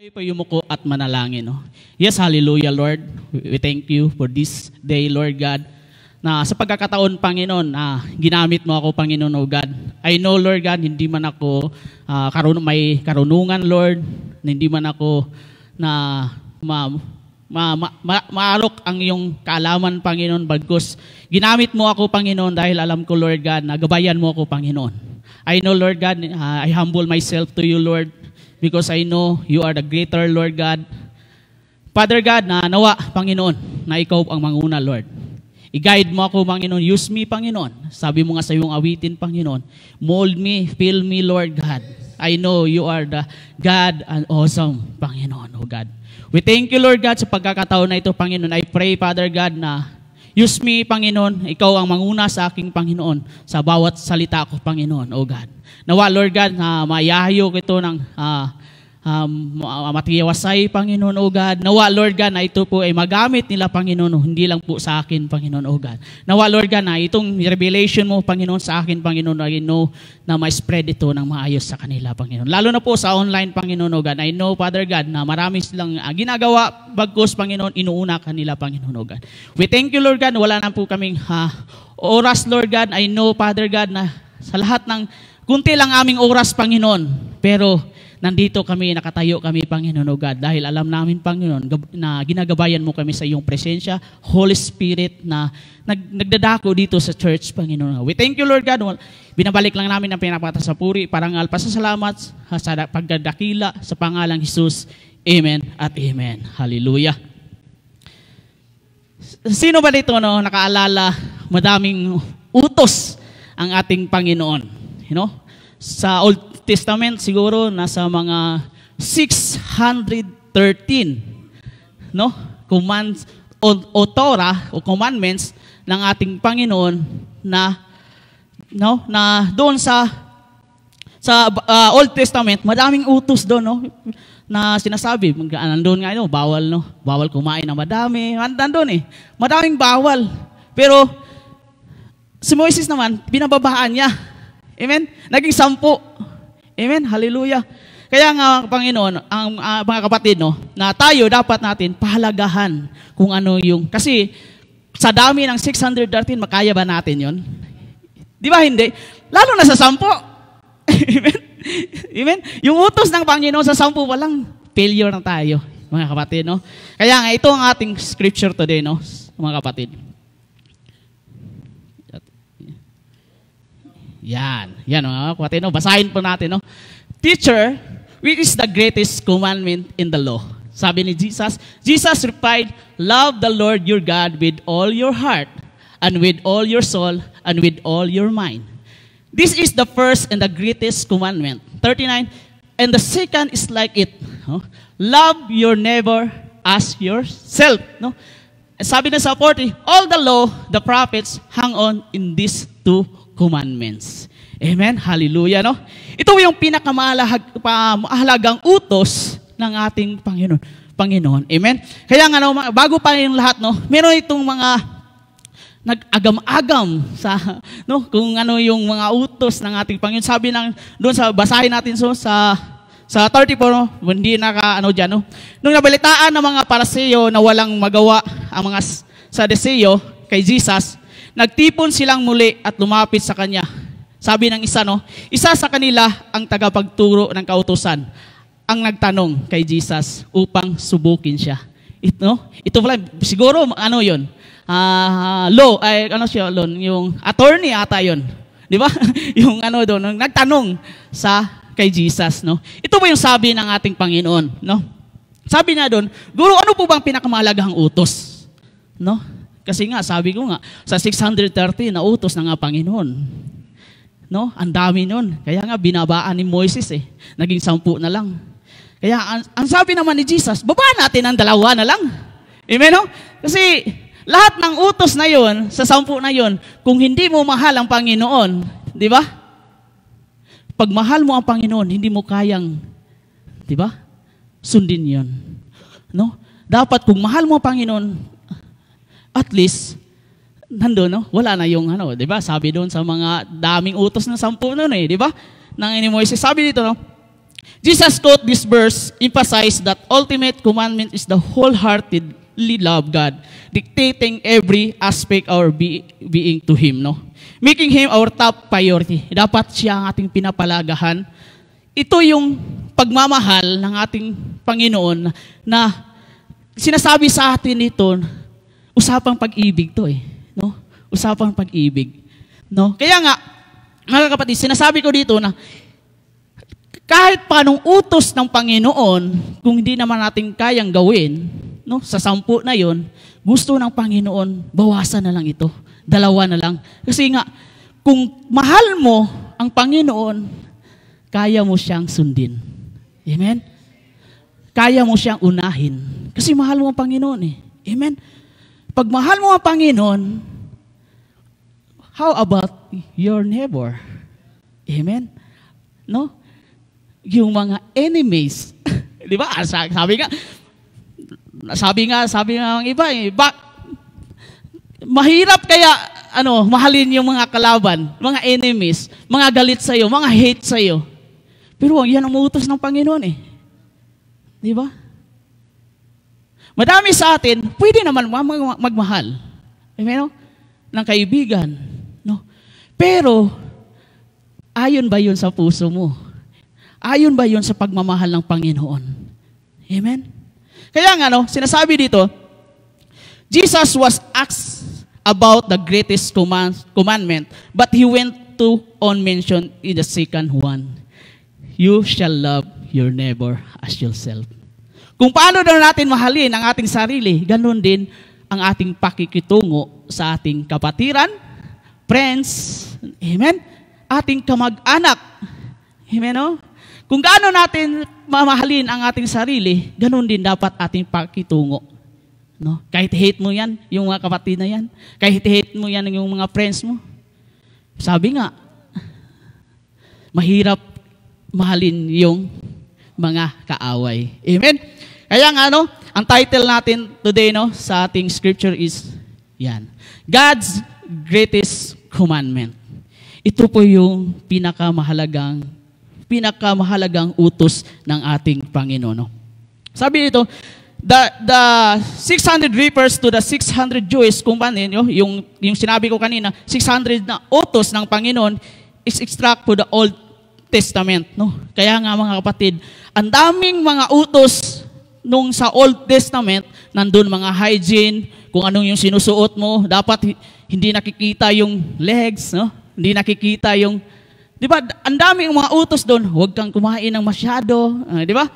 Tayo po yumuko at manalangin. No? Yes, hallelujah, Lord. We thank you for this day, Lord God, na sa pagkakataon, Panginoon, ginamit mo ako, Panginoon, O God. I know, Lord God, hindi man ako may karunungan, Lord, na hindi man ako na maalok ang iyong kaalaman, Panginoon, bagkus ginamit mo ako, Panginoon, dahil alam ko, Lord God, na gabayan mo ako, Panginoon. I know, Lord God, I humble myself to you, Lord, because I know you are the greater, Lord God. Father God, na nawa, Panginoon, na ikaw ang manguna, Lord. I-guide mo ako, Panginoon. Use me, Panginoon. Sabi mo nga sa iyong awitin, Panginoon. Mold me, fill me, Lord God. I know you are the God and awesome, Panginoon, oh God. We thank you, Lord God, sa pagkakataon na ito, Panginoon. I pray, Father God, na use me, Panginoon. Ikaw ang manguna sa aking Panginoon sa bawat salita ko, Panginoon, oh God. Nawa, Lord God, na mayahayo ito ng matiyawasay, Panginoon, O God. Nawa, Lord God, na ito po ay magamit nila, Panginoon, hindi lang po sa akin, Panginoon, O God. Nawa, Lord God, na itong revelation mo, Panginoon, sa akin, Panginoon, I know na ma-spread ito ng maayos sa kanila, Panginoon. Lalo na po sa online, Panginoon, O God. I know, Father God, na marami silang ginagawa, bagkus, Panginoon, inuuna kanila, Panginoon, O God. We thank you, Lord God, wala na po kaming oras, Lord God. I know, Father God, na sa lahat ng kunti lang aming oras, Panginoon, pero nandito kami, nakatayo kami, Panginoon, O God, dahil alam namin, Panginoon, na ginagabayan mo kami sa iyong presensya, Holy Spirit, na nagdadako dito sa church, Panginoon. We thank you, Lord God. Binabalik lang namin ang pinapata sa puri, parangal, pasasalamat sa pagdadakila sa pangalang Jesus. Amen at Amen. Hallelujah. Sino ba dito, no, nakaalala, madaming utos ang ating Panginoon? You know? Sa Old Testament, siguro, nasa mga 613, no? Commands o Torah o commandments ng ating Panginoon na, no? Na doon sa Old Testament, madaming utos doon, no? Na sinasabi, nandun nga, no? Bawal, no? Bawal kumain ng madami. Nandun eh. Madaming bawal. Pero, si Moises naman, binababaan niya. Amen? Naging 10. Amen? Hallelujah. Kaya nga, Panginoon, ang mga kapatid, no, na tayo dapat natin pahalagahan kung ano yung, kasi sa dami ng 613, makaya ba natin yon? Di ba hindi? Lalo na sa 10. Amen? Amen? Yung utos ng Panginoon sa 10 pa lang, failure na tayo, mga kapatid, no? Kaya nga, ito ang ating scripture today, no, mga kapatid. Yan mga kapatid, no? Basahin po natin, no? Teacher, which is the greatest commandment in the law? Sabi ni Jesus, Jesus replied, love the Lord your God with all your heart, and with all your soul, and with all your mind. This is the first and the greatest commandment. 39, and the second is like it. No? Love your neighbor as yourself. No? Sabi na sa 40, all the law, the prophets hang on in these two commandments. Amen? Hallelujah, no? Ito yung pinakamahalagang utos ng ating Panginoon. Amen? Kaya nga, no, bago pa yung lahat, no, meron itong mga nag-agam-agam sa, no, kung ano yung mga utos ng ating Panginoon. Sabi doon sa, basahin natin sa 34, no, hindi dyan, no? Nung nabalitaan ng mga Pariseo na walang magawa ang mga Saduseo kay Jesus, nagtipon silang muli at lumapit sa kanya. Sabi ng isa, no, isa sa kanila ang tagapagturo ng kautusan ang nagtanong kay Jesus upang subukin siya. Ito pala, siguro, ano yun? Law, ano siya, yung attorney ata yun. Di ba? Yung ano doon, nagtanong kay Jesus, no? Ito po yung sabi ng ating Panginoon, no? Sabi niya doon, Guro, ano po bang pinakamalagahang utos? No? Kasi nga, sabi ko nga, sa 630 na utos ng Panginoon. No? Ang dami nun. Kaya nga, binabaan ni Moises eh. Naging 10 na lang. Kaya, ang sabi naman ni Jesus, baba natin ang 2 na lang. Amen, no? Kasi, lahat ng utos na yon, sa 10 na yon, kung hindi mo mahal ang Panginoon, di ba? Pag mahal mo ang Panginoon, hindi mo kayang, di ba? Sundin yon. No? Dapat, kung mahal mo ang Panginoon, at least, nandun, no? Wala na yung, di ba? Sabi doon sa mga daming utos ng 10 noon eh, di ba? Nang ini Moises, sabi dito, no? Jesus quote this verse emphasized that ultimate commandment is the wholeheartedly love God, dictating every aspect of our being to Him, no? Making Him our top priority. Dapat siya ang ating pinapalagahan. Ito yung pagmamahal ng ating Panginoon na sinasabi sa atin ito, usapang pag-ibig to no? Usapang pag-ibig, no? Kaya nga, mga kapatid, sinasabi ko dito na kahit panong utos ng Panginoon, kung hindi naman natin kayang gawin, no, sa 10 na yon, gusto ng Panginoon, bawasan na lang ito. 2 na lang. Kasi nga, kung mahal mo ang Panginoon, kaya mo siyang sundin. Amen? Kaya mo siyang unahin. Kasi mahal mo ang Panginoon Amen? Pag mahal mo ang Panginoon, how about your neighbor? Amen? No? Yung mga enemies. Di ba? Sabi nga ng iba mahirap kaya mahalin yung mga kalaban, mga enemies, mga galit sa'yo, mga hate sa'yo. Pero yan ang utos ng Panginoon Di ba? Madami sa atin, pwede naman magmahal. Amen? No? Ng kaibigan. No? Pero, ayon ba yun sa puso mo? Ayon ba yun sa pagmamahal ng Panginoon? Amen? Kaya nga, sinasabi dito, Jesus was asked about the greatest commandment, but He went to mention in the second one. You shall love your neighbor as yourself. Kung paano daw natin mahalin ang ating sarili, ganun din ang ating pakikitungo sa ating kapatiran, friends, amen? Ating kamag-anak, amen, no? Kung gaano natin mamahalin ang ating sarili, ganun din dapat ating pakitungo. No? Kahit hate mo yan, yung mga kapatid na yan. Kahit hate mo yan yung mga friends mo. Sabi nga, mahirap mahalin yung mga kaaway. Amen? Kaya nga, ang title natin today, sa ating scripture is, yan, God's greatest commandment. Ito po yung pinakamahalagang utos ng ating Panginoon. Sabi dito, the 600 reapers to the 600 Jewish companion, yung sinabi ko kanina, 600 na utos ng Panginoon is extract to the Old Testament. No? Kaya nga mga kapatid, ang daming mga utos nung sa Old Testament, nandun mga hygiene, kung anong yung sinusuot mo, dapat hindi nakikita yung legs, no? Hindi nakikita yung di ba? Ang daming mga utos doon. Huwag kang kumain ng masyado. Di ba?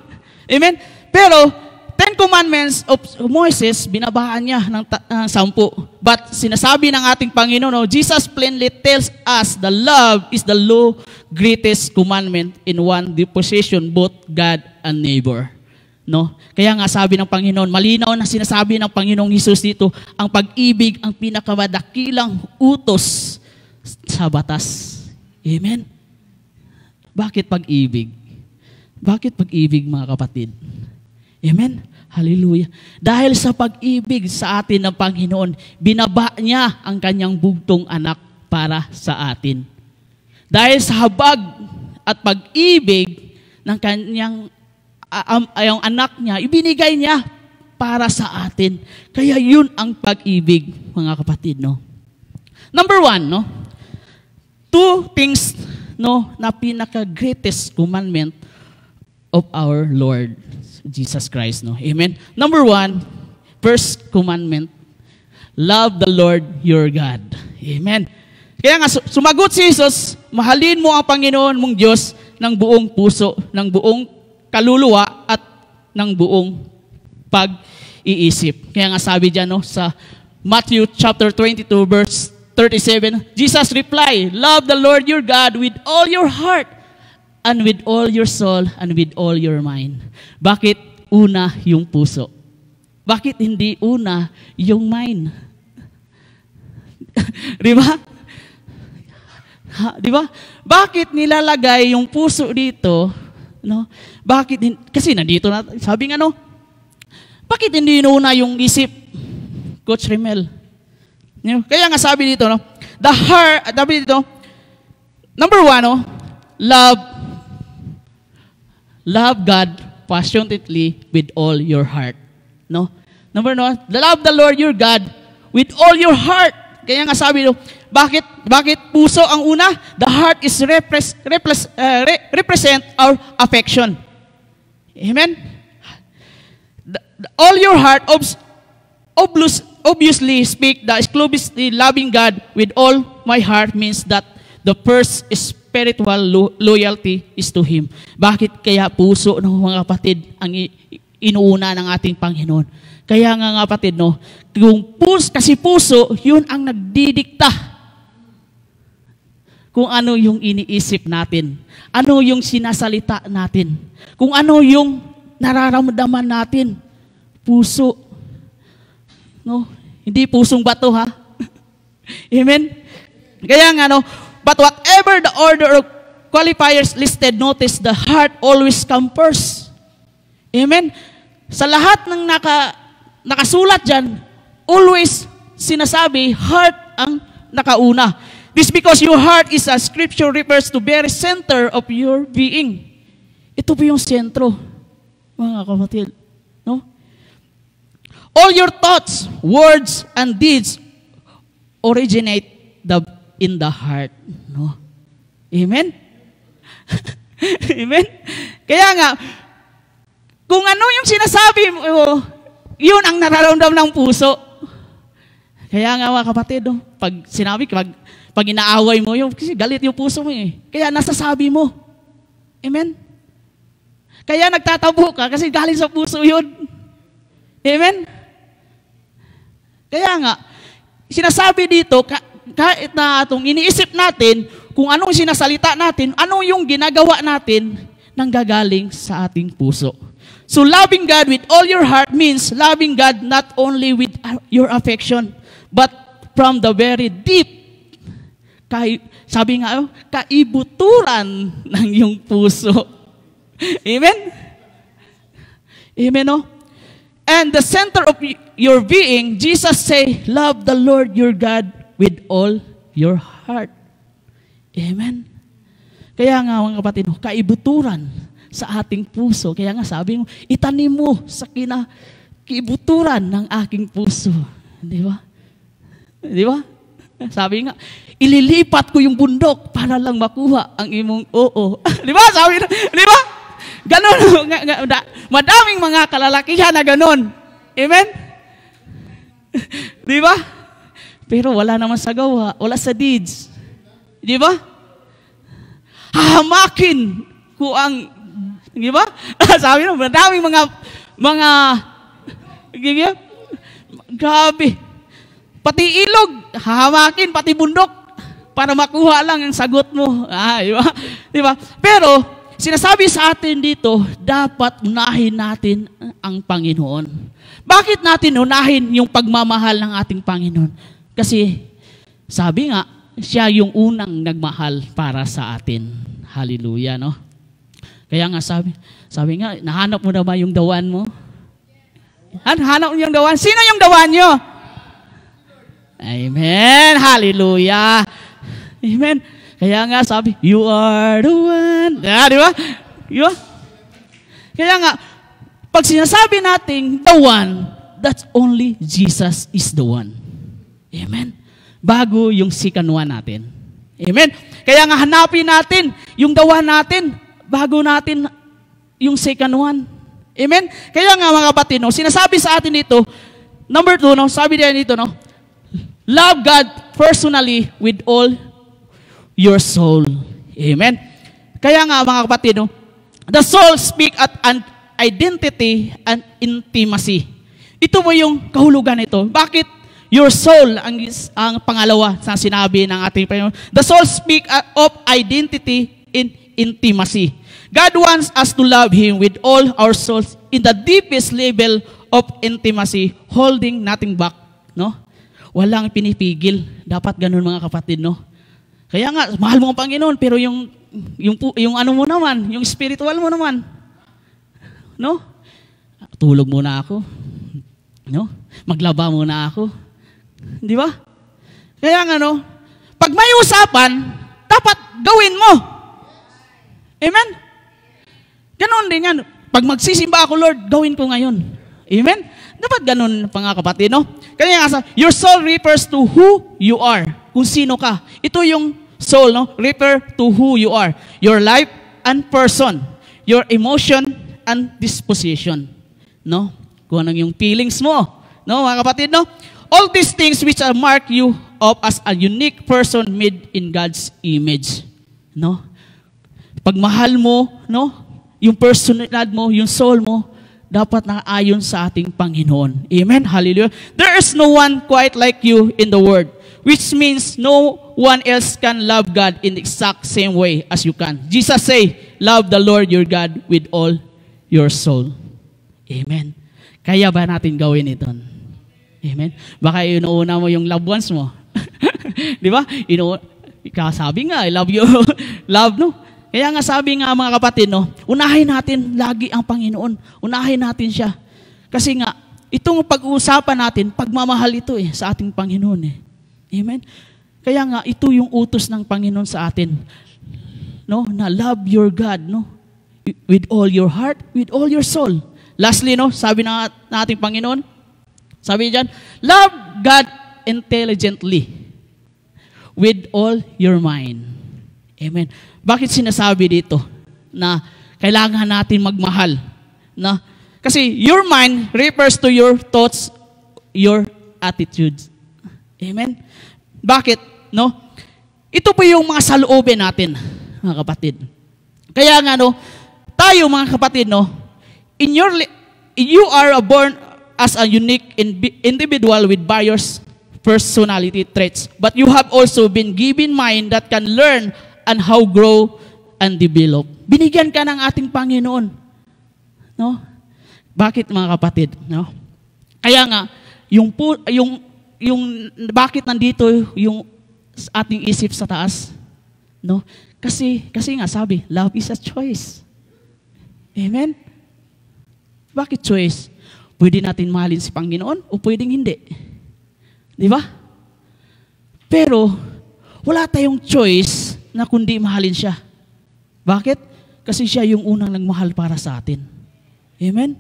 Amen? Pero, 10 commandments of Moses, binabaan niya ng 10. But sinasabi ng ating Panginoon, Jesus plainly tells us the love is the greatest commandment in one disposition, both God and neighbor. No? Kaya nga sabi ng Panginoon, malinaw na sinasabi ng Panginoong Hesus dito, ang pag-ibig ang pinakamadakilang utos sa batas. Amen? Bakit pag-ibig? Bakit pag-ibig, mga kapatid? Amen? Hallelujah. Dahil sa pag-ibig sa atin ng Panginoon, binaba niya ang kanyang bugtong anak para sa atin. Dahil sa habag at pag-ibig ng kanyang yung anak niya, ibinigay niya para sa atin. Kaya yun ang pag-ibig, mga kapatid, Number 1, 2 things na pinaka-greatest commandment of our Lord Jesus Christ. Amen? Number 1, first commandment, love the Lord your God. Amen? Kaya nga, sumagot si Jesus, mahalin mo ang Panginoon mong Diyos ng buong puso, ng buong kaluluwa, at ng buong pag-iisip. Kaya nga sabi dyan, sa Matthew chapter 22, verse 37, Jesus replied, love the Lord your God with all your heart and with all your soul and with all your mind. Bakit una yung puso? Bakit hindi una yung mind? Di ba? Di ba? Bakit nilalagay yung puso dito? Bakit? Kasi nandito na, sabi nga bakit hindi una yung isip? Coach Rimmel. Kaya nga sabi dito, the heart, sabi dito, number 1, Love God passionately with all your heart. No? Number no, love the Lord your God with all your heart. Kaya nga sabi no, bakit puso ang una? The heart is represent our affection. Amen? All your heart obviously speak the exclusively loving God with all my heart means that the first spiritual loyalty is to Him. Bakit kaya puso ng mga kapatid ang inuuna ng ating Panginoon? Kaya nga kapatid, no, kasi puso, yun ang nagdidikta kung ano yung iniisip natin, ano yung sinasalita natin, kung ano yung nararamdaman natin. Puso. No? Hindi pusong bato, ha? Amen? Kaya nga, no, but whatever the order of qualifiers listed, notice the heart always comes first. Amen? Sa lahat ng nakasulat dyan, always sinasabi, heart ang nakauna. This because your heart is, as Scripture refers to, very center of your being. Ito po yung sentro, mga kapatid. No? All your thoughts, words, and deeds originate in the heart. No? Amen? Amen? Kaya nga, kung ano yung sinasabi mo, yun ang nararamdam ng puso. Kaya nga mga kapatid, no, pag inaaway mo, yung, kasi galit yung puso mo eh. Kaya nasasabi mo. Amen? Kaya nagtatabo ka kasi galing sa puso yun. Amen? Kaya nga, sinasabi dito, kahit na itong iniisip natin, kung anong sinasalita natin, ano yung ginagawa natin, nanggagaling sa ating puso. So loving God with all your heart means loving God not only with your affection, but from the very deep, sabi nga, kaibuturan ng iyong puso. Amen? Amen, no? And the center of your being, Jesus say, love the Lord your God with all your heart. Amen? Kaya nga mga kapatid, kaibuturan sa ating puso. Kaya nga sabi mo, itanim mo sa kaibuturan ng aking puso. Di ba? Di ba? Sabi nga, ililipat ko yung bundok para lang makuha ang imong oo. Di ba? Sabi na, di ba? Ganon. Madaming mga kalalakihan na ganon. Amen? Di ba? Pero wala naman sa gawa. Wala sa deeds. Di ba? Hahamakin ko ang, di ba? Sabi na, madaming mga, grabe. Pati ilog, hahamakin, pati bundok, para makuha lang ang sagot mo. Di ba? Di ba? Pero, sinasabi sa atin dito, dapat unahin natin ang Panginoon. Bakit natin unahin yung pagmamahal ng ating Panginoon? Kasi, sabi nga, siya yung unang nagmahal para sa atin. Hallelujah, no? Kaya nga sabi nga, nahanap mo na ba yung dawan mo? Hanap mo yung dawan? Sino yung dawan nyo? Amen. Hallelujah. Amen. Kaya nga sabi, you are the one. Di ba? Di ba? Kaya nga, pag sinasabi natin the one, that's only Jesus is the one. Amen. Bago yung second one natin. Amen. Kaya nga hanapin natin yung the one natin bago natin yung second one. Amen. Kaya nga mga kapatid, no, sinasabi sa atin dito, number 2, no, sabi din dito, no, love God personally with all your soul. Amen. Kaya nga mga kapatid, no, the soul speak at an identity and intimacy. Ito mo yung kahulugan nito. Bakit your soul ang pangalawa sa sinabi ng ating Panginoon? The soul speak of identity and intimacy. God wants us to love Him with all our souls in the deepest level of intimacy, holding nothing back. No? Walang pinipigil. Dapat ganun mga kapatid, no? Kaya nga, mahal mo ang Panginoon, pero yung ano mo naman, yung spiritual mo naman, no? Tulog muna ako. No? Maglaba muna ako. Di ba? Kaya nga, no? Pag may usapan, dapat gawin mo. Amen? Ganon din yan. Pag magsisimba ako, Lord, gawin ko ngayon. Amen? Dapat ganon, mga kapatid, no? Kaya nga, your soul refers to who you are. Kung sino ka. Ito yung soul, no? Refer to who you are. Your life and person. Your emotion and disposition. No? Kung anong yung feelings mo. No, mga kapatid, no? All these things which mark you up as a unique person made in God's image. No? Pagmahal mo, no? Yung personalidad mo, yung soul mo, dapat nakaayon sa ating Panginoon. Amen? Hallelujah. There is no one quite like you in the world, which means no one else can love God in the exact same way as you can. Jesus say, love the Lord your God with all your soul. Amen. Kaya ba natin gawin ito? Amen. Baka inuuna mo yung loved ones mo. Di ba? Sabi nga, I love you. Love, no? Kaya nga sabi nga mga kapatid, no? Unahin natin lagi ang Panginoon. Unahin natin siya. Kasi nga, itong pag-uusapan natin, pagmamahal ito sa ating Panginoon. Amen? Kaya nga, ito yung utos ng Panginoon sa atin. No? Na love your God, no? With all your heart, with all your soul. Lastly, no? Sabi ng ating Panginoon, sabi diyan, love God intelligently with all your mind. Amen. Bakit sinasabi dito na kailangan natin magmahal? Na, kasi your mind refers to your thoughts, your attitudes. Amen. Bakit? No? Ito po yung mga saloobin natin, mga kapatid. Kaya nga, no, tayo mga kapatid, no, you are born as a unique individual with various personality traits. But you have also been given mind that can learn and how grow and develop. Binigyan ka ng ating Panginoon. No? Bakit mga kapatid? No? Kaya nga, yung bakit nandito yung ating isip sa taas? No? Kasi nga sabi, love is a choice. Amen? Bakit choice? Pwede natin mahalin si Panginoon o pwedeng hindi. Di ba? Pero, wala tayong choice na kundi mahalin siya. Bakit? Kasi siya yung unang nagmahal para sa atin. Amen?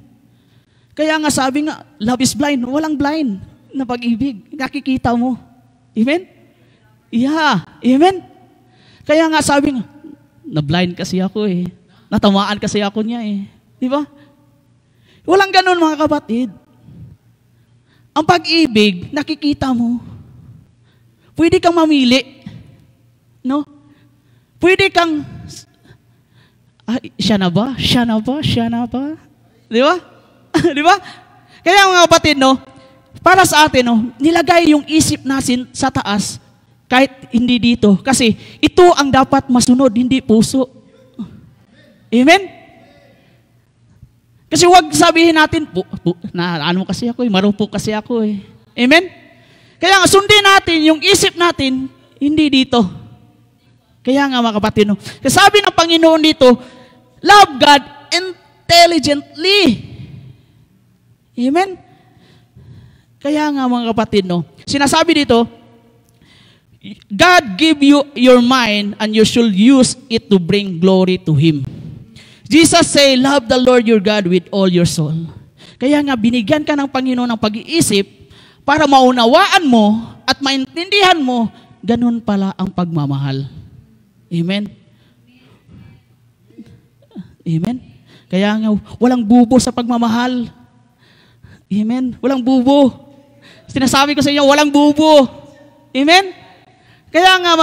Kaya nga sabi nga, love is blind. Walang blind na pag-ibig. Nakikita mo. Amen? Yeah. Amen? Kaya nga sabi nga, na-blind kasi ako Natamaan kasi ako niya Di ba? Walang ganun mga kapatid. Ang pag-ibig, nakikita mo. Pwede kang mamili. No? Pwede kang, siya na ba? Siya na ba? Siya na ba? Di ba? Di ba? Kaya mga kapatid, no, para sa atin, no, nilagay yung isip natin sa taas, kahit hindi dito. Kasi ito ang dapat masunod, hindi puso. Amen? Kasi huwag sabihin natin, ano kasi ako marupok kasi ako Amen? Kaya nga, sundin natin yung isip natin, hindi dito. Kaya nga mga kapatid, no? Kasi sabi ng Panginoon dito, love God intelligently. Amen? Kaya nga mga kapatid, no? Sinasabi dito, God give you your mind and you should use it to bring glory to Him. Jesus say, love the Lord your God with all your soul. Kaya nga, binigyan ka ng Panginoon ng pag-iisip para maunawaan mo at maintindihan mo, ganun pala ang pagmamahal. Amen? Amen? Kaya nga, walang bubo sa pagmamahal. Amen? Walang bubo. Sinasabi ko sa inyo, walang bubo. Amen? Kaya nga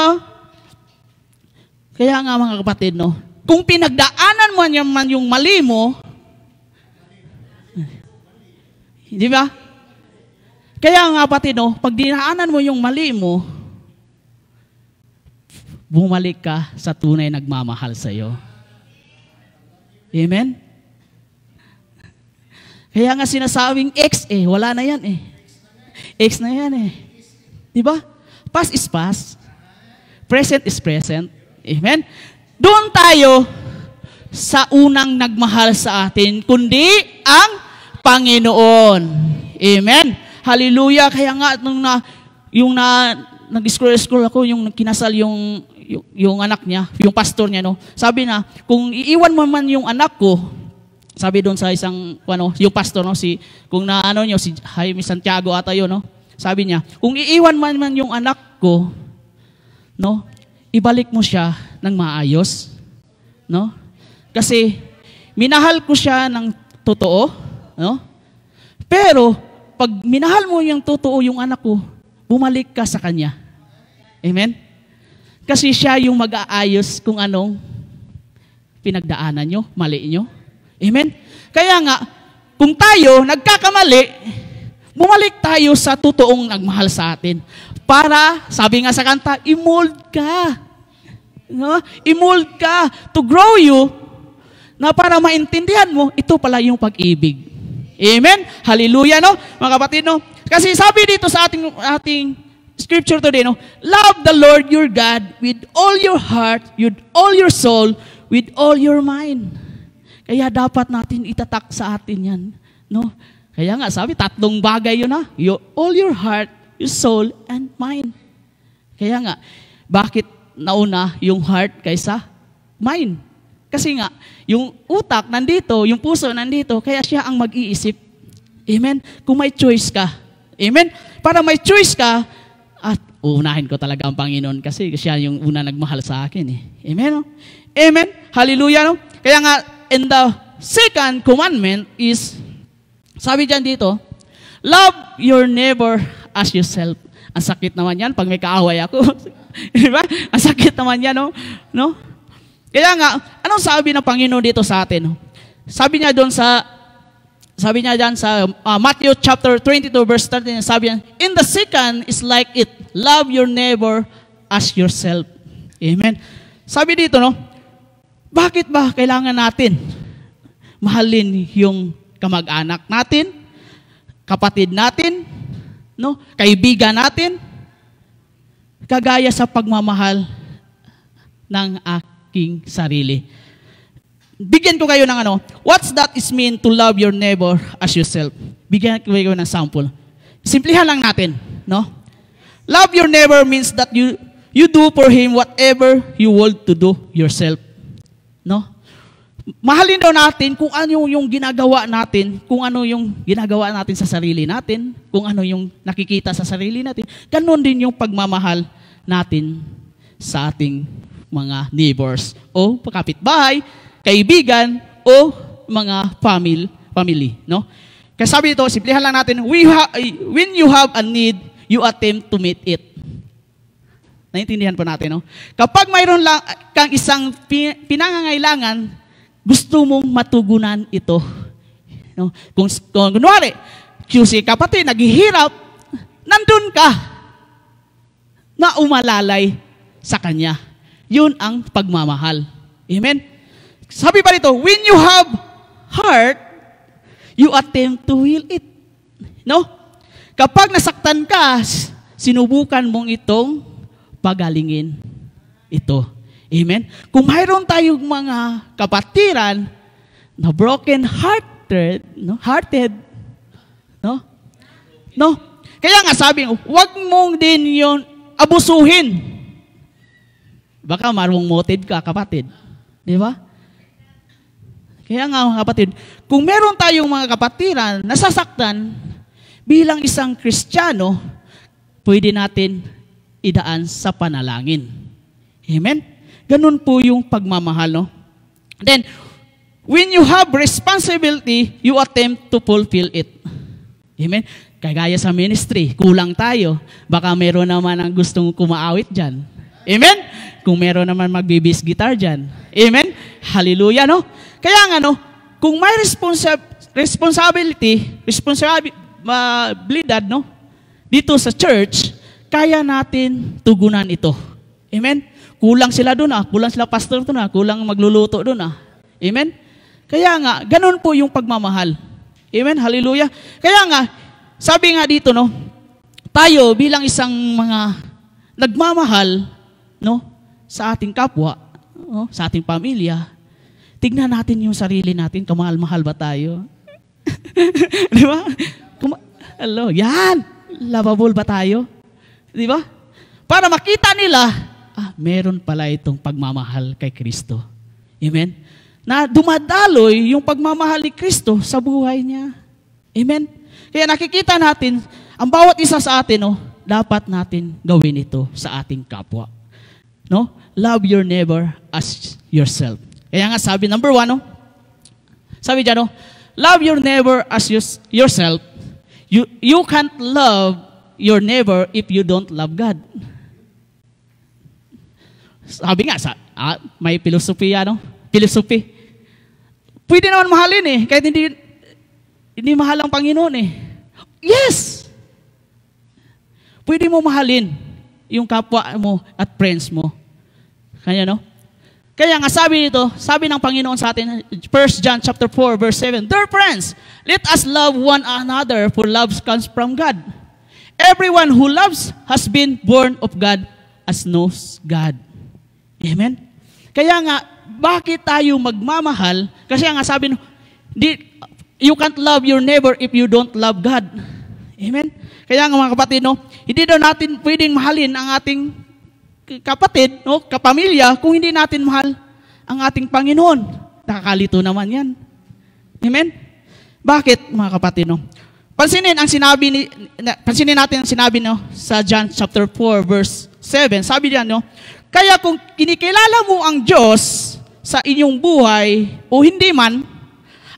mga kapatid, no, kung pinagdaanan mo man yung mali mo, di ba? Kaya nga kapatid, no, pag dinaanan mo yung mali mo, bumalik ka sa tunay nagmamahal sa iyo. Amen? Kaya nga sinasabing ex wala na yan Ex na yan Di ba? Past is past. Present is present. Amen? Doon tayo sa unang nagmahal sa atin, kundi ang Panginoon. Amen? Hallelujah. Kaya nga, nung nag-scroll ako, yung kinasal yung anak niya, yung pastor niya, no? Sabi na, kung iiwan mo man yung anak ko, sabi doon sa isang, yung pastor, no? Kung naano niyo, si Jaime Santiago ata yun, no? Sabi niya, kung iiwan man yung anak ko, no? Ibalik mo siya ng maayos, no? Kasi, minahal ko siya ng totoo, no? Pero, pag minahal mo yung totoo yung anak ko, bumalik ka sa kanya. Amen? Kasi siya yung mag-aayos kung anong pinagdaanan nyo, mali nyo. Amen? Kaya nga, kung tayo nagkakamali, bumalik tayo sa totoong nagmahal sa atin. Para, sabi nga sa kanta, i-mold ka. No? I-mold ka to grow you na para maintindihan mo, ito pala yung pag-ibig. Amen? Hallelujah, no? Mga kapatid, no? Kasi sabi dito sa ating scripture today, no? Love the Lord your God with all your heart, with all your soul, with all your mind. Kaya dapat natin itatak sa atin yan, no? Kaya nga, sabi, 3 bagay yun, ha? All your heart, your soul, and mind. Kaya nga, bakit nauna yung heart kaysa mind? Kasi nga, yung utak nandito, yung puso nandito, kaya siya ang mag-iisip. Amen? Kung may choice ka. Amen? Para may choice ka, at uunahin ko talaga ang Panginoon kasi siya yung una nagmahal sa akin. Amen? No? Amen? Hallelujah. No? Kaya nga, in the second commandment is, sabi dyan dito, love your neighbor as yourself. Ang sakit naman yan pag may kaaway ako. Diba? Ang sakit naman yan, no? Kaya nga, anong sabi ng Panginoon dito sa atin? Sabi niya dyan sa Matthew chapter 22 verse 13, sabi niya, in the second is like it, love your neighbor as yourself. Amen. Sabi dito, no, bakit ba kailangan natin mahalin yung kamag-anak natin, kapatid natin, no, kaibigan natin, kagaya sa pagmamahal ng aking sarili. Bigyan ko kayo ng what's that is mean to love your neighbor as yourself? Bigyan ko kayo ng sample. Simplihan lang natin, no? Love your neighbor means that you do for him whatever you want to do yourself. No? Mahalin daw natin kung ano yung ginagawa natin, kung ano yung ginagawa natin sa sarili natin, kung ano yung nakikita sa sarili natin. Ganon din yung pagmamahal natin sa ating mga neighbors o kapitbahay, kaibigan o mga family, no? Kaya sabi dito, simplihan lang natin, when you have a need, you attempt to meet it. Naintindihan po natin, no? Kapag mayroon lang kang isang pinangangailangan, gusto mong matugunan ito. No? Kung kunwari, si kapatid, naghihirap, nandun ka na umalalay sa kanya. Yun ang pagmamahal. Amen? Sabi pa rito, when you have heart, you attempt to heal it. No? Kapag nasaktan ka, sinubukan mong itong pagalingin ito. Amen? Kung mayroon tayong mga kapatiran na broken-hearted, no? Kaya nga sabi, huwag mong din yon abusuhin. Baka marong motive ka, kapatid. Di ba? Kaya nga, mga kapatid, kung meron tayong mga kapatiran nasasaktan, bilang isang Kristiyano, pwede natin idaan sa panalangin. Amen? Ganun po yung pagmamahal, no? Then, when you have responsibility, you attempt to fulfill it. Amen? Kagaya sa ministry, kulang tayo. Baka meron naman ang gustong kumaawit dyan. Amen? Kung meron naman magbibis guitar dyan. Amen? Hallelujah, no? Kaya nga, no, kung may responsibilidad, no, dito sa church, kaya natin tugunan ito. Amen? Kulang sila doon, kulang sila pastor doon, kulang magluluto doon. Amen? Kaya nga, ganun po yung pagmamahal. Amen? Hallelujah. Kaya nga, sabi nga dito, no, tayo bilang isang mga nagmamahal, no, sa ating kapwa, no, sa ating pamilya, tignan natin yung sarili natin, kamahal-mahal ba tayo? Di ba? Hello, yan! Lovable ba tayo? Di ba? Para makita nila, meron pala itong pagmamahal kay Kristo. Amen? Na dumadaloy yung pagmamahal ni Kristo sa buhay niya. Amen? Kaya nakikita natin, ang bawat isa sa atin, no, dapat natin gawin ito sa ating kapwa. No? Love your neighbor as yourself. Kaya nga sabi, number 1, no? Sabi dyan, no? Love your neighbor as yourself. You can't love your neighbor if you don't love God. Sabi nga, may filosofiya, no? Philosophy. Pwede naman mahalin eh, kahit hindi mahal ang Panginoon eh. Yes! Pwede mo mahalin yung kapwa mo at friends mo. Kaya no? Kaya nga sabi ng Panginoon sa atin, 1 John chapter 4, verse 7, Dear friends, let us love one another, for love comes from God. Everyone who loves has been born of God as knows God. Amen? Kaya nga, bakit tayo magmamahal? Kasi nga sabi, you can't love your neighbor if you don't love God. Amen? Kaya nga mga kapatid, no, hindi daw natin pwedeng mahalin ang ating kapatid, no, kapamilya, kung hindi natin mahal ang ating Panginoon. Nakakalito naman yan. Amen? Bakit, mga kapatid, no? Pansinin natin ang sinabi, no, sa John chapter 4, verse 7. Sabi diyan, no, kaya kung kinikilala mo ang Diyos sa inyong buhay o hindi man,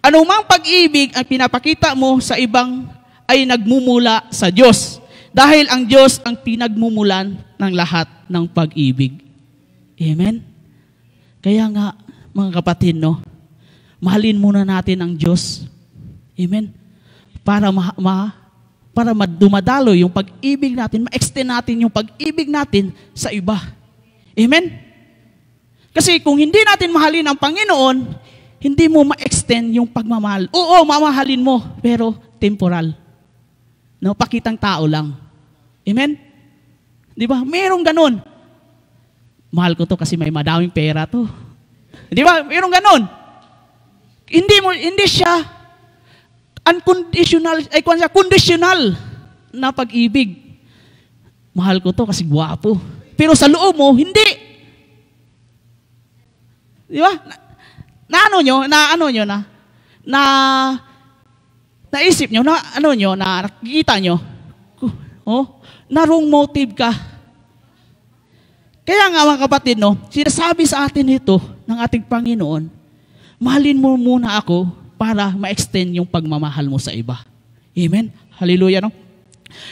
anumang pag-ibig ang pinapakita mo sa ibang ay nagmumula sa Diyos. Dahil ang Diyos ang pinagmumulan ng lahat ng pag-ibig. Amen? Kaya nga, mga kapatid, no, mahalin muna natin ang Diyos. Amen? Para dumadalo yung pag-ibig natin, ma-extend natin yung pag-ibig natin sa iba. Amen? Kasi kung hindi natin mahalin ang Panginoon, hindi mo ma-extend yung pagmamahal. Oo, mamahalin mo, pero temporal. No, pakitang tao lang. Amen? Di ba? Merong ganun. Mahal ko to kasi may madaming pera to. Di ba? Merong ganun. Hindi siya unconditional, conditional na pag-ibig. Mahal ko to kasi gwapo. Pero sa loob mo, hindi. Di ba? Naisip nyo, nakikita nyo, na wrong motive ka. Kaya nga mga kapatid, no, sinasabi sa atin ito ng ating Panginoon, mahalin mo muna ako para ma-extend yung pagmamahal mo sa iba. Amen? Hallelujah, no?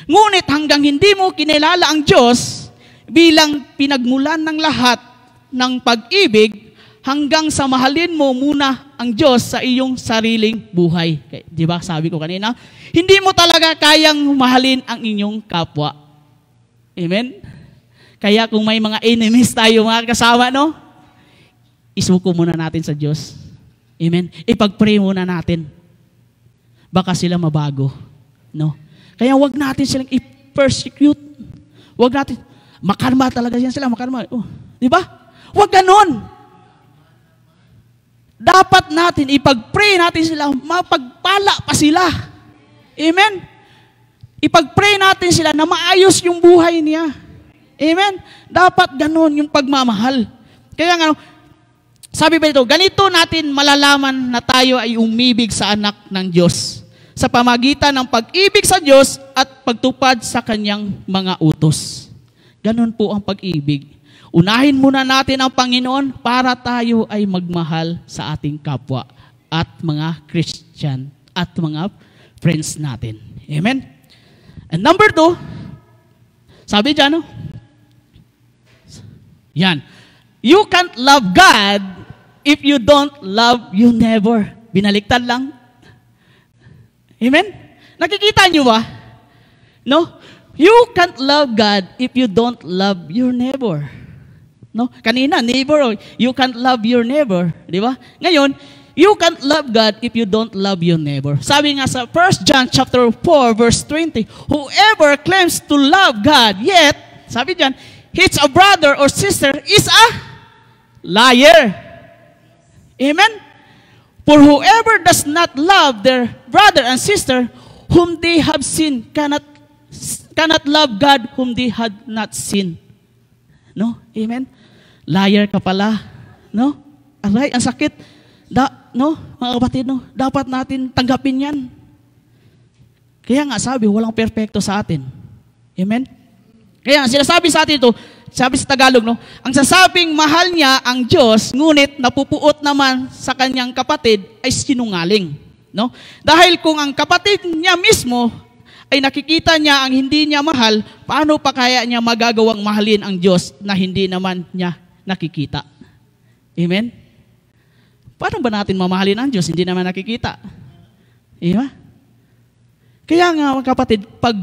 Ngunit hanggang hindi mo kinilala ang Diyos bilang pinagmulan ng lahat ng pag-ibig, hanggang sa mahalin mo muna ang Diyos sa iyong sariling buhay. Di ba sabi ko kanina? Hindi mo talaga kayang mahalin ang inyong kapwa. Amen? Kaya kung may mga enemies tayo, mga kasama, no? Isuko muna natin sa Diyos. Amen? Ipag-pray muna natin. Baka sila mabago. No? Kaya wag natin silang i-persecute. Wag natin, makarma talaga yan sila, makarma. Oh, di ba? Wag ganon. Dapat natin, ipag-pray natin sila, mapagpala pa sila. Amen? Ipag-pray natin sila na maayos yung buhay niya. Amen? Dapat ganon yung pagmamahal. Kaya nga, sabi ba ito, ganito natin malalaman na tayo ay umibig sa anak ng Diyos sa pamagitan ng pag-ibig sa Diyos at pagtupad sa kanyang mga utos. Ganon po ang pag-ibig. Unahin muna natin ang Panginoon para tayo ay magmahal sa ating kapwa at mga Christian at mga friends natin. Amen? And number 2, sabi dyan, no? Yan. You can't love God if you don't love your neighbor. Binaliktad lang. Amen? Nakikita nyo ba? No? You can't love God if you don't love your neighbor. No? Kanina, neighbor, you can't love your neighbor. Di ba? Ngayon, you can't love God if you don't love your neighbor. Sabi nga sa 1 John chapter 4, verse 20, whoever claims to love God, yet, sabi dyan, hates a brother or sister is a liar. Amen? For whoever does not love their brother and sister whom they have seen cannot love God whom they had not seen. No? Amen? Liar ka pala. No? Aray, ang sakit. No? Mga kapatid, no? Dapat natin tanggapin yan. Kaya nga sabi, walang perfecto sa atin. Amen? Kaya sinasabi sa atin ito, sabi sa Tagalog, no? Ang sasabing mahal niya ang Diyos, ngunit napupuot naman sa kanyang kapatid ay sinungaling. No? Dahil kung ang kapatid niya mismo ay nakikita niya ang hindi niya mahal, paano pa kaya niya magagawang mahalin ang Diyos na hindi naman niya nakikita? Amen? Paano ba natin mamahalin ang Diyos? Hindi naman nakikita. Diba? Kaya nga mga kapatid, pag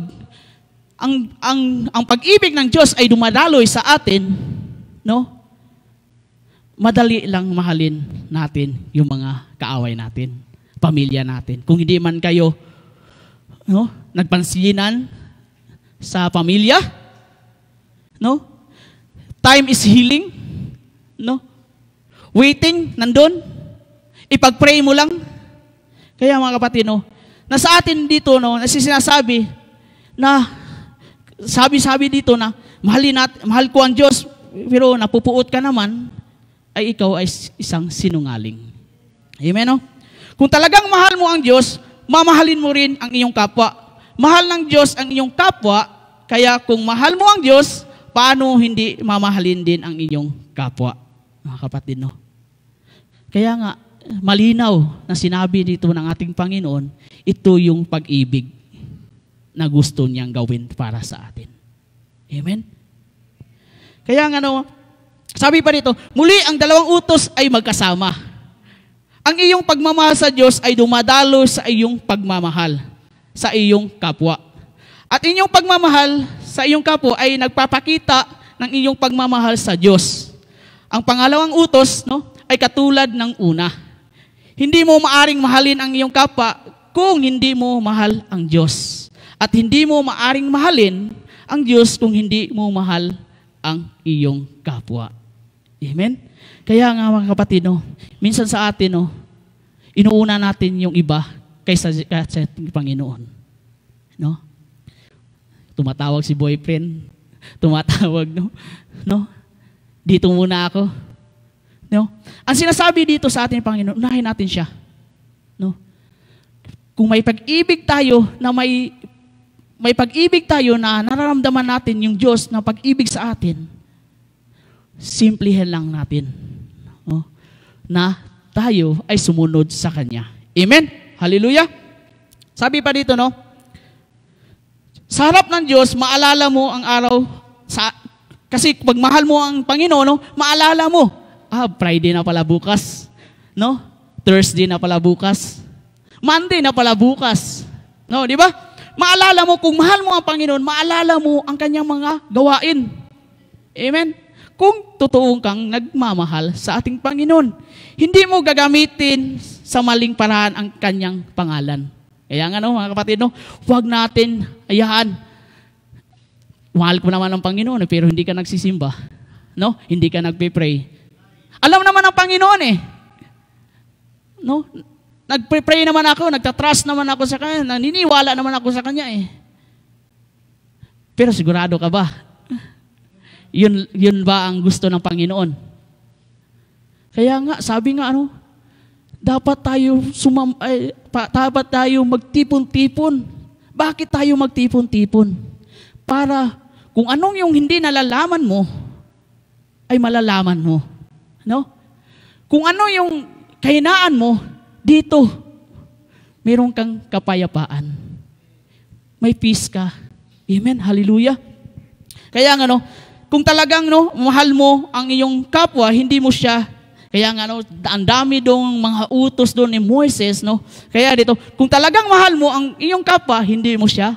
ang pag-ibig ng Diyos ay dumadaloy sa atin, no? Madali lang mahalin natin yung mga kaaway natin, pamilya natin. Kung hindi man kayo, no, nagpansinan sa pamilya, no? Time is healing, no? Waiting, nandun. Ipag-pray mo lang. Kaya mga kapatid, no, nasa atin dito, no, sinasabi na sabi dito na mahal ko ang Diyos, pero napupuot ka naman, ay ikaw ay isang sinungaling. Amen, no? Kung talagang mahal mo ang Diyos, mamahalin mo rin ang iyong kapwa. Mahal ng Diyos ang iyong kapwa, kaya kung mahal mo ang Diyos, paano hindi mamahalin din ang iyong kapwa? Mga kapatid, no? Kaya nga, malinaw na sinabi dito ng ating Panginoon, ito yung pag-ibig na gusto niyang gawin para sa atin. Amen? Kaya nga, no, sabi pa dito, muli ang dalawang utos ay magkasama. Ang iyong pagmamahal sa Diyos ay dumadalo sa iyong pagmamahal sa iyong kapwa. At inyong pagmamahal sa iyong kapwa ay nagpapakita ng iyong pagmamahal sa Diyos. Ang pangalawang utos, no, ay katulad ng una. Hindi mo maaring mahalin ang iyong kapwa kung hindi mo mahal ang Diyos. At hindi mo maaring mahalin ang Diyos kung hindi mo mahal ang iyong kapwa. Amen? Kaya nga mga kapatid, no, minsan sa atin, no, inuuna natin yung iba kaysa sa ating Panginoon. No? Tumatawag si boyfriend, tumatawag, no? Dito muna ako. No? Ang sinasabi dito sa ating Panginoon, unahin natin siya. No? Kung may pag-ibig tayo na may pag-ibig tayo na nararamdaman natin yung Diyos na pag-ibig sa atin, simplihan lang natin, no, na tayo ay sumunod sa Kanya. Amen? Hallelujah! Sabi pa dito, no, sa harap ng Diyos, maalala mo ang araw, kasi pag mahal mo ang Panginoon, no, maalala mo, Friday na pala bukas, no? Thursday na pala bukas, Monday na pala bukas, no, di ba? Maalala mo, kung mahal mo ang Panginoon, maalala mo ang kanyang mga gawain. Amen? Kung totoong kang nagmamahal sa ating Panginoon, hindi mo gagamitin sa maling paraan ang kanyang pangalan. Kaya nga, no, mga kapatid, no, huwag natin ayahan. Mahal ko naman ang Panginoon, pero hindi ka nagsisimba. No? Hindi ka nagpe-pray. Alam naman ang Panginoon, eh. No? Nagpre-pray naman ako, nagtatrust naman ako sa Kanya, naniniwala naman ako sa Kanya eh. Pero sigurado ka ba? Yun ba ang gusto ng Panginoon? Kaya nga, sabi nga, ano, dapat tayo magtipon-tipon. Bakit tayo magtipon-tipon? Para kung anong yung hindi nalalaman mo, ay malalaman mo. No? Kung ano yung kahinaan mo, dito, meron kang kapayapaan. May peace ka. Amen? Hallelujah. Kaya nga, no, kung talagang, no, mahal mo ang iyong kapwa, hindi mo siya, kaya nga, no, ang dami dong mga utos doon ni Moises, no, kaya dito, kung talagang mahal mo ang iyong kapwa, hindi mo siya,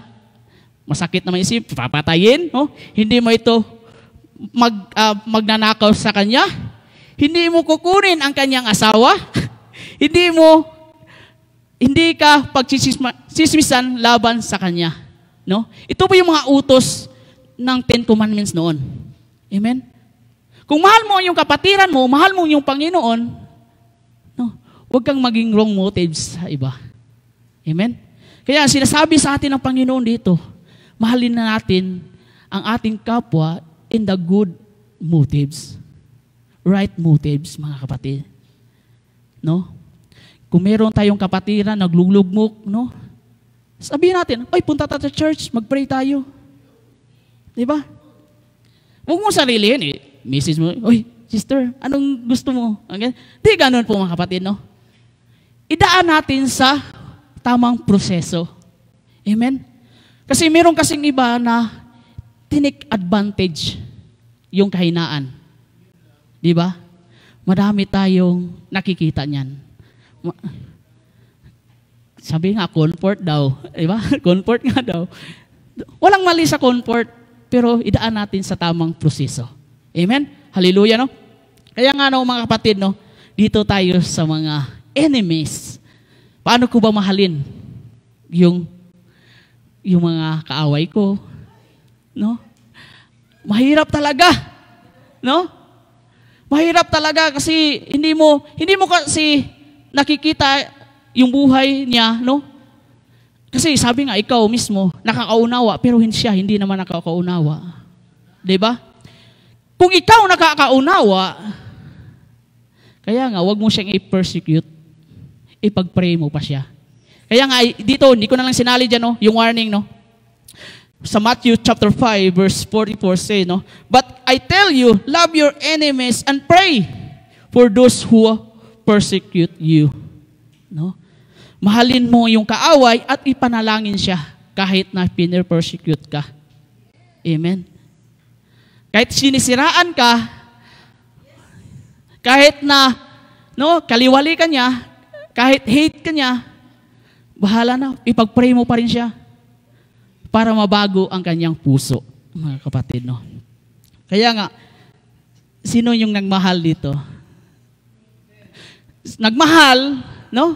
masakit naman isip, papatayin, no, hindi mo ito magnanakaw sa kanya, hindi mo kukunin ang kanyang asawa, hindi ka pagsismisan laban sa kanya. No? Ito po yung mga utos ng 10 Commandments noon. Amen? Kung mahal mo yung kapatiran mo, mahal mo yung Panginoon, no, huwag kang maging wrong motives sa iba. Amen? Kaya sinasabi sa atin ng Panginoon dito, mahalin na natin ang ating kapwa in the good motives. right motives, mga kapatid. No? Kung meron tayong kapatiran, naglulugmok, no? Sabihin natin, ay, punta tayo sa church, mag-pray tayo. Diba? Huwag mo sarilihin eh. Message mo, oy, sister, anong gusto mo? Okay? Di ganun po mga kapatid, no? Idaan natin sa tamang proseso. Amen? Kasi meron kasing iba na tinake advantage yung kahinaan. Diba? Madami tayong nakikita niyan. Sabi nga, comfort daw. Diba? Comfort nga daw. Walang mali sa comfort, pero idaan natin sa tamang proseso. Amen? Hallelujah, no? Kaya nga, no, mga kapatid, no, dito tayo sa mga enemies. Paano ko ba mahalin yung mga kaaway ko? No? Mahirap talaga. No? Mahirap talaga kasi hindi mo kasi nakikita yung buhay niya, no? Kasi sabi nga, ikaw mismo, nakakaunawa, pero hindi naman nakakaunawa. Diba? Kung ikaw nakakaunawa, kaya nga, wag mo siyang i-persecute, ipag-pray mo pa siya. Kaya nga, dito, hindi ko na lang sinali dyan, no? Yung warning, no? Sa Matthew chapter 5, verse 44 say, no? But I tell you, love your enemies and pray for those who persecute you. No? Mahalin mo yung kaaway at ipanalangin siya kahit na piner-persecute ka. Amen? Kahit sinisiraan ka, kahit na kaliwali ka niya, kahit hate ka niya, bahala na, ipag-pray mo pa rin siya para mabago ang kanyang puso, mga kapatid. No? Kaya nga, sino yung nagmahal dito? Nagmahal, no?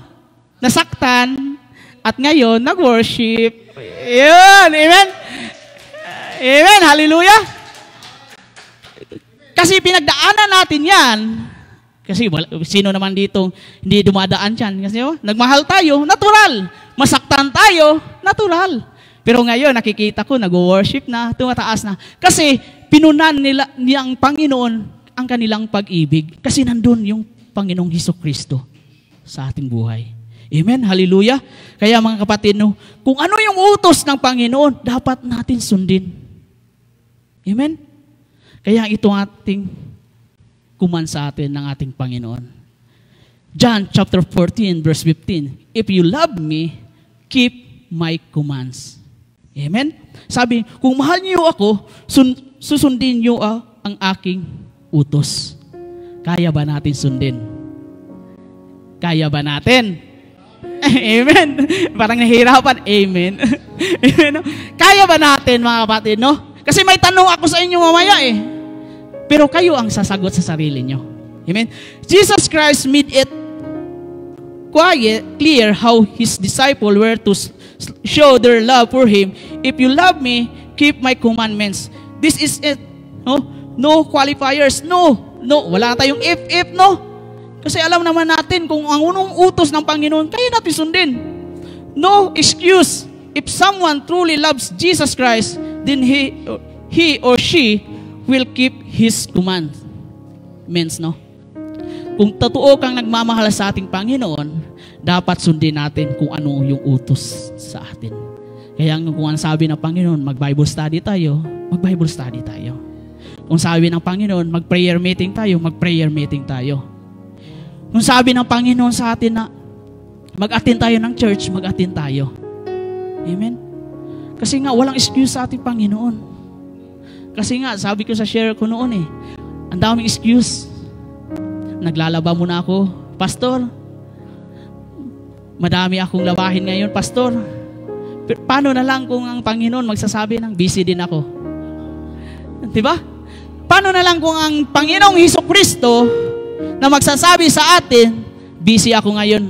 Nasaktan, at ngayon, nag-worship. Yun, amen? Amen, hallelujah! Kasi pinagdaanan natin yan. Kasi sino naman dito hindi dumadaan dyan? Kasi nagmahal tayo, natural. Masaktan tayo, natural. Pero ngayon, nakikita ko, nag-worship na, tumataas na. Kasi pinunan niyang Panginoon ang kanilang pag-ibig. Kasi nandun yung Panginoong Hesukristo sa ating buhay. Amen? Hallelujah? Kaya mga kapatid, no, kung ano yung utos ng Panginoon, dapat natin sundin. Amen? Kaya ito ating command sa atin ng ating Panginoon. John chapter 14, verse 15. If you love me, keep my commands. Amen? Sabi, kung mahal niyo ako, susundin niyo ang aking utos. Kaya ba natin sundin? Kaya ba natin? Amen. Parang nahihirapan. Amen. Amen. Kaya ba natin, mga kapatid, no? Kasi may tanong ako sa inyo mamaya eh. Pero kayo ang sasagot sa sarili nyo. Amen. Jesus Christ made it clear how His disciples were to show their love for Him. If you love me, keep my commandments. This is it. No? No qualifiers. No. Wala tayong if, no? Kasi alam naman natin kung ang unong utos ng Panginoon, kaya natin sundin. No excuse. If someone truly loves Jesus Christ, then he or she will keep His commandments, no? Kung totoo kang nagmamahal sa ating Panginoon, dapat sundin natin kung ano yung utos sa atin. Kaya kung ang sabi ng Panginoon, mag-Bible study tayo, mag-Bible study tayo. Kung sabi ng Panginoon, mag-prayer meeting tayo, mag-prayer meeting tayo. Kung sabi ng Panginoon sa atin na mag-attend tayo ng church, mag-attend tayo. Amen? Kasi nga, walang excuse sa ating Panginoon. Kasi nga, sabi ko sa share ko noon eh, ang daming excuse. Naglalaba muna ako, Pastor. Madami akong labahin ngayon, Pastor. Pero paano na lang kung ang Panginoon magsasabi ng busy din ako? Diba? Paano na lang kung ang Panginoong Hesukristo na magsasabi sa atin, busy ako ngayon,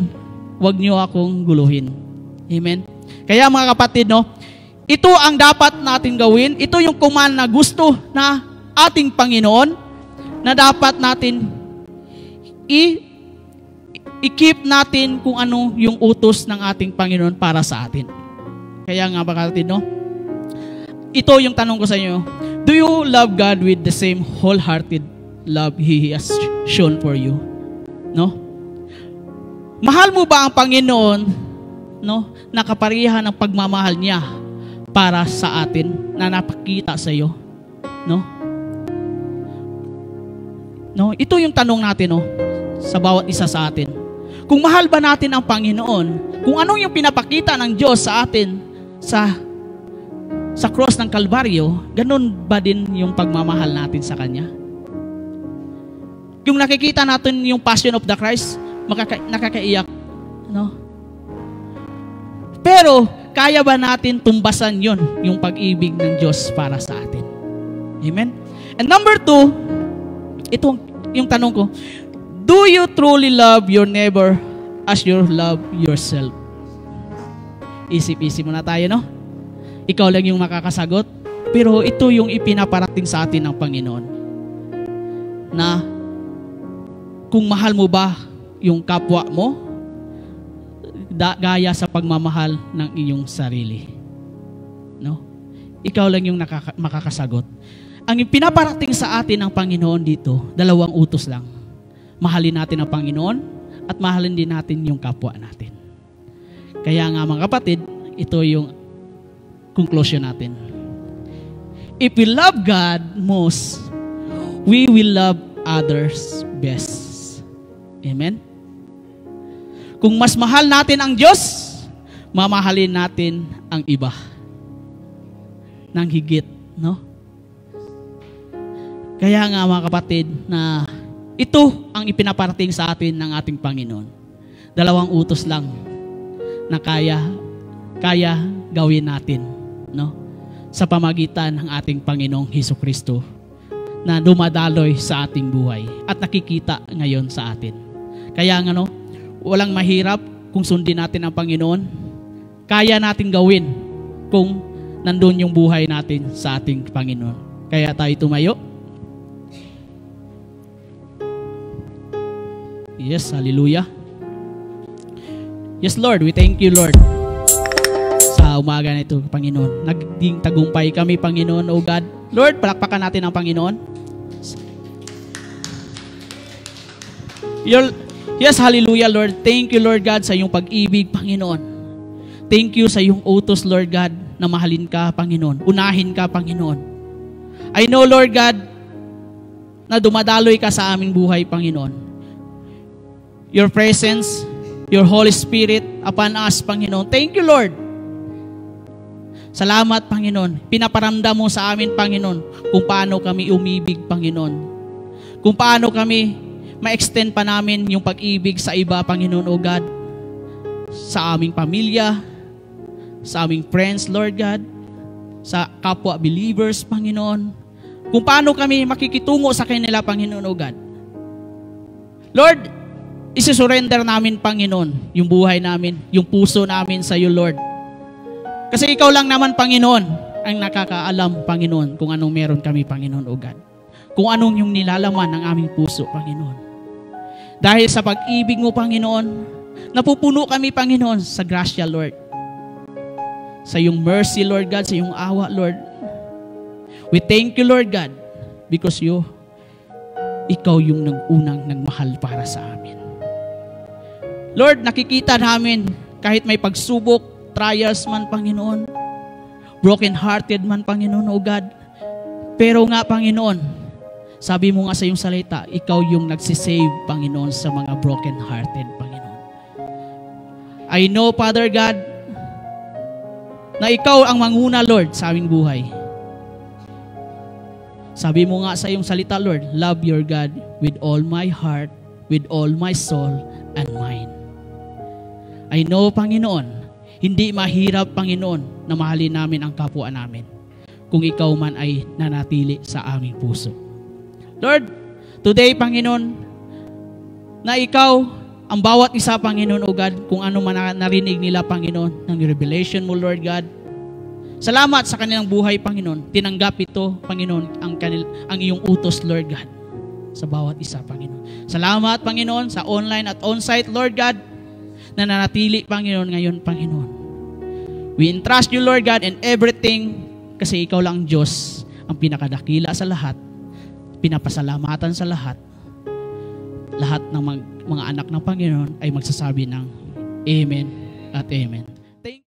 huwag niyo akong guluhin. Amen? Kaya mga kapatid, no, ito ang dapat natin gawin. Ito yung command na gusto na ating Panginoon na dapat natin i-keep natin kung ano yung utos ng ating Panginoon para sa atin. Kaya nga mga kapatid, no, ito yung tanong ko sa inyo. Do you love God with the same wholehearted love He has shown for you. No? Mahal mo ba ang Panginoon, no? Nakaparihan ng pagmamahal niya para sa atin na napakita sa iyo, no? No, ito yung tanong natin, no, sa bawat isa sa atin. Kung mahal ba natin ang Panginoon, kung anong yung pinapakita ng Diyos sa atin sa cross ng Kalbaryo, ganun ba din yung pagmamahal natin sa Kanya? Yung nakikita natin yung Passion of the Christ, nakakaiyak, no? Pero, kaya ba natin tumbasan yon, yung pag-ibig ng Diyos para sa atin? Amen? And number 2, ito yung tanong ko, do you truly love your neighbor as you love yourself? Isip-isip muna tayo, no? Ikaw lang yung makakasagot, pero ito yung ipinaparating sa atin ng Panginoon. Na, kung mahal mo ba yung kapwa mo, gaya sa pagmamahal ng iyong sarili. No? Ikaw lang yung makakasagot. Ang pinaparating sa atin ng Panginoon dito, 2 utos lang. Mahalin natin ang Panginoon at mahalin din natin yung kapwa natin. Kaya nga mga kapatid, ito yung conclusion natin. If we love God most, we will love others best. Amen? Kung mas mahal natin ang Diyos, mamahalin natin ang iba ng higit, no? Kaya nga mga kapatid, na ito ang ipinaparating sa atin ng ating Panginoon. 2 utos lang na kaya gawin natin, no? Sa pamagitan ng ating Panginoong Hesukristo na dumadaloy sa ating buhay at nakikita ngayon sa atin. Kaya nga, no, walang mahirap kung sundin natin ang Panginoon. Kaya natin gawin kung nandun yung buhay natin sa ating Panginoon. Kaya tayo tumayo. Yes, hallelujah. Yes, Lord, we thank you, Lord, sa umaga na ito, Panginoon. Naging tagumpay kami, Panginoon, O God. Lord, palakpakan natin ang Panginoon. Yes, hallelujah, Lord. Thank you, Lord God, sa iyong pag-ibig, Panginoon. Thank you sa iyong utos, Lord God, na mahalin ka, Panginoon. Unahin ka, Panginoon. I know, Lord God, na dumadaloy ka sa aming buhay, Panginoon. Your presence, your Holy Spirit upon us, Panginoon. Thank you, Lord. Salamat, Panginoon. Pinaparamdam mo sa amin, Panginoon, kung paano kami umibig, Panginoon. Kung paano kami ma-extend pa namin yung pag-ibig sa iba, Panginoon, O God. Sa aming pamilya, sa aming friends, Lord God, sa kapwa believers, Panginoon. Kung paano kami makikitungo sa kanila, Panginoon, O God. Lord, isusurrender namin, Panginoon, yung buhay namin, yung puso namin sa iyo, Lord. Kasi ikaw lang naman, Panginoon, ang nakakaalam, Panginoon, kung anong meron kami, Panginoon, O God. Kung anong yung nilalaman ng aming puso, Panginoon. Dahil sa pag-ibig mo, Panginoon, napupuno kami, Panginoon, sa grasya, Lord. Sa iyong mercy, Lord God, sa iyong awa, Lord. We thank you, Lord God, because ikaw yung unang nagmahal para sa amin. Lord, nakikita namin kahit may pagsubok, trials man, Panginoon, broken-hearted man, Panginoon, O God. Pero nga, Panginoon, sabi mo nga sa iyong salita, ikaw yung nagsisave, Panginoon, sa mga broken-hearted, Panginoon. I know, Father God, na ikaw ang manguna, Lord, sa aming buhay. Sabi mo nga sa iyong salita, Lord, love your God with all my heart, with all my soul, and mind. I know, Panginoon, hindi mahirap, Panginoon, na mahalin namin ang kapwa namin kung ikaw man ay nanatili sa aming puso. Lord, today, Panginoon, na ikaw, ang bawat isa, Panginoon, O God, kung ano man narinig nila, Panginoon, ng revelation mo, Lord God. Salamat sa kanilang buhay, Panginoon. Tinanggap ito, Panginoon, ang iyong utos, Lord God, sa bawat isa, Panginoon. Salamat, Panginoon, sa online at on-site, Lord God, na nanatili, Panginoon, ngayon, Panginoon. We entrust you, Lord God, in everything kasi ikaw lang, Diyos, ang pinakadakila sa lahat. pinapasalamatan sa lahat ng mga anak ng Panginoon ay magsasabi ng Amen at Amen.